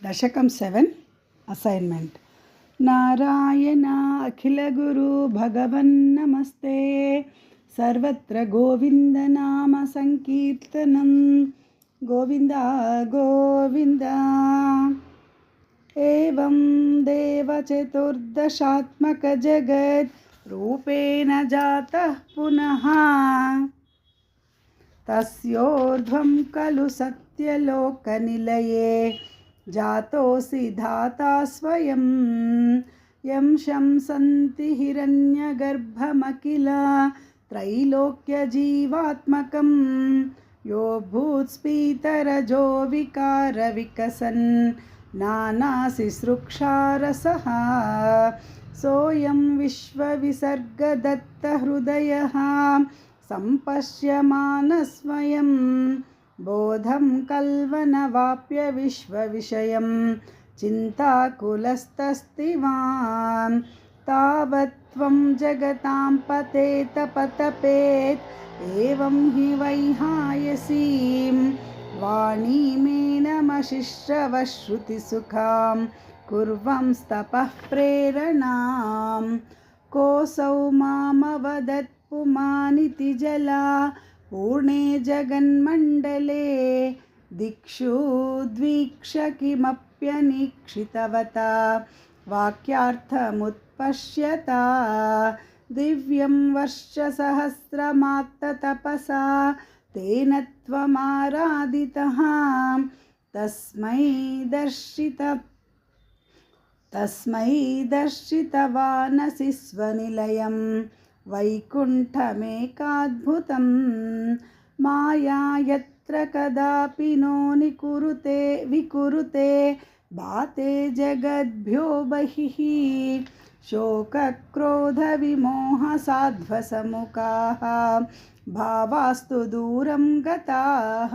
दशकं 7 असैन्मेण्ट्। नारायण अखिलगुरु भगवन्नमस्ते। सर्वत्र गोविन्दनाम संकीर्तनं। गोविन्द गोविन्द। एवं देवचतुर्दशात्मक जगत् रूपेण जातः पुनः। तस्योर्ध्वं खलु सत्यलोकनिलये जातोऽसि धाता स्वयं। यं शंसन्ति हिरण्यगर्भमखिल त्रैलोक्यजीवात्मकं। यो भूत्स्फीतरजो विकारविकसन् नानासिसृक्षारसः। सोऽयं विश्वविसर्गदत्तहृदयः सम्पश्यमानस्वयं। बोधं कल्वनवाप्य विश्वविषयं चिन्ताकुलस्तस्तिवान्। तावत् त्वं जगतां पतेत पतपेत् एवं हि वैहायसीं वाणीमेनमशिश्रवश्रुतिसुखां कुर्वंस्तपः प्रेरणां। कोऽसौ मामवदत् पुमानिति जला पूर्णे जगन्मण्डले। दिक्षु द्वीक्ष किमप्यनीक्षितवता वाक्यार्थमुत्पश्यता। दिव्यं वर्षसहस्रमात्ततपसा तेन त्वमाराधितः। तस्मै दर्शितवानसि स्वनिलयं वैकुण्ठमेकाद्भुतं। माया यत्र कदापि नो विकुरुते भाते जगद्भ्यो बहिः। शोकक्रोधविमोहसाध्वसमुखाः भावास्तु दूरं गताः।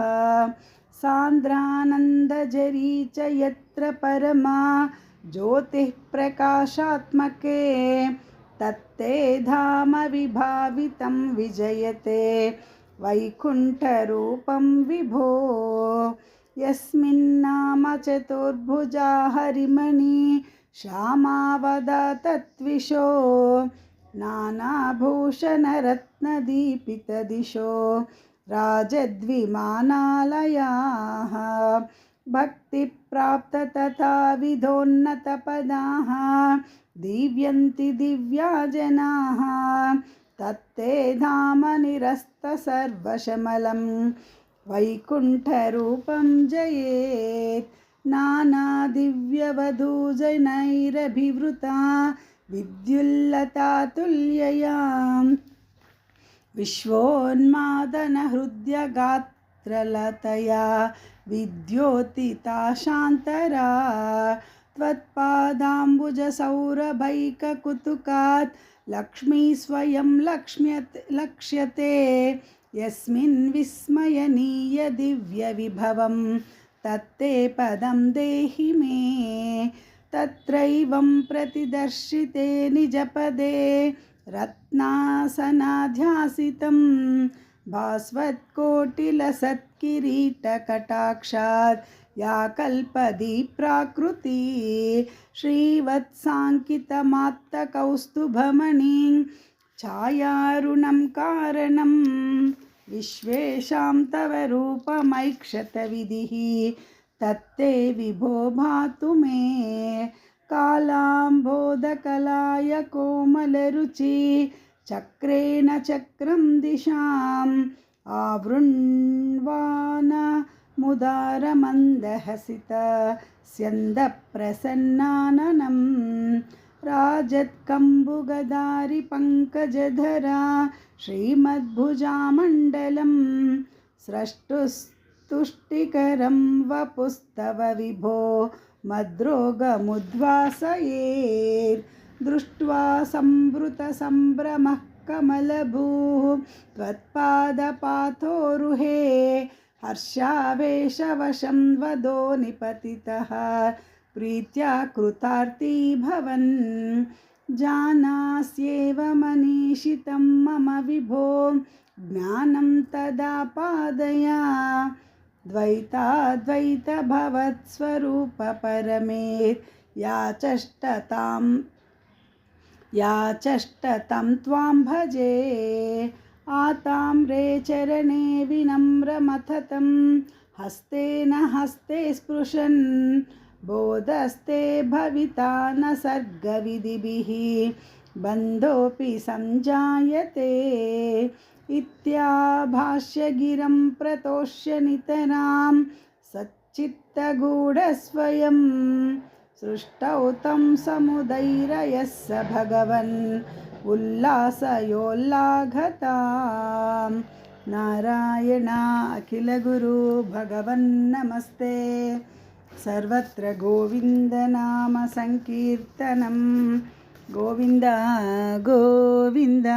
सान्द्रानन्दजरी च यत्र परमा ज्योतिः प्रकाशात्मके। तत्ते धाम विभावितं विजयते वैकुण्ठरूपं विभो। यस्मिन्नाम चतुर्भुजा हरिमणि श्यामावदतत्विशो। नानाभूषणरत्नदीपितदिशो राजद्विमानालयाः। भक्तिप्राप्त तथा विधोन्नतपदाः दीव्यन्ति दिव्या जनाः। तत्ते धाम निरस्तसर्वशमलं वैकुण्ठरूपं जयेत्। नानादिव्यवधूजनैरभिवृता विद्युल्लतातुल्यया। विश्वोन्मादनहृद्यगात्रलतया विद्योतिता शान्तरा। त्वत्पादाम्बुजसौरभैककुतुकात् लक्ष्मी स्वयं लक्ष्यते। यस्मिन् विस्मयनीय दिव्यविभवं तत्ते पदं देहि मे। तत्रैवं प्रतिदर्शिते निजपदे रत्नासनाध्यासितं। भास्वत्कोटिलसत्किरीटकटाक्षात् या कल्पदी प्राकृती। श्रीवत्साङ्कितमात्तकौस्तुभमणिं छायारुणं कारणं। विश्वेषां तव रूपमैक्षतविधिः तत्ते विभो भातु मे। कालाम्बोदकलाय कोमलरुचि चक्रेण चक्रं दिशाम् आवृण्वान मुदारमन्दहसित स्यन्दप्रसन्नाननं। राजत्कम्बुगदारि पङ्कजधरा श्रीमद्भुजामण्डलं। स्रष्टुस्तुष्टिकरं वपुस्तव विभो मद्रोगमुद्वासयेत्। दृष्ट्वा संवृतसम्भ्रमः कमलभूः त्वत्पादपाथोरुहे। हर्षावेशवशं वदो निपतितः प्रीत्या कृतार्थी भवन्। जानास्येव मनीषितं मम विभो ज्ञानं तदा पादय। द्वैताद्वैतभवत्स्वरूपपरमेत् याचष्टतं त्वां भजे आताम्रे चरणे विनम्रमथतं हस्तेन हस्ते स्पृशन् बोधस्ते भविता न सर्गविधिभिः बन्धोऽपि सञ्जायते इत्याभाष्यगिरं प्रतोष्य नितरां सच्चित्तगूढस्वयं सृष्टौ तं समुदैरयः स भगवन् उल्लासयोल्लाघतां नारायणा अखिलगुरु भगवन्नमस्ते सर्वत्र गोविन्दनाम संकीर्तनं गोविन्द गोविन्द।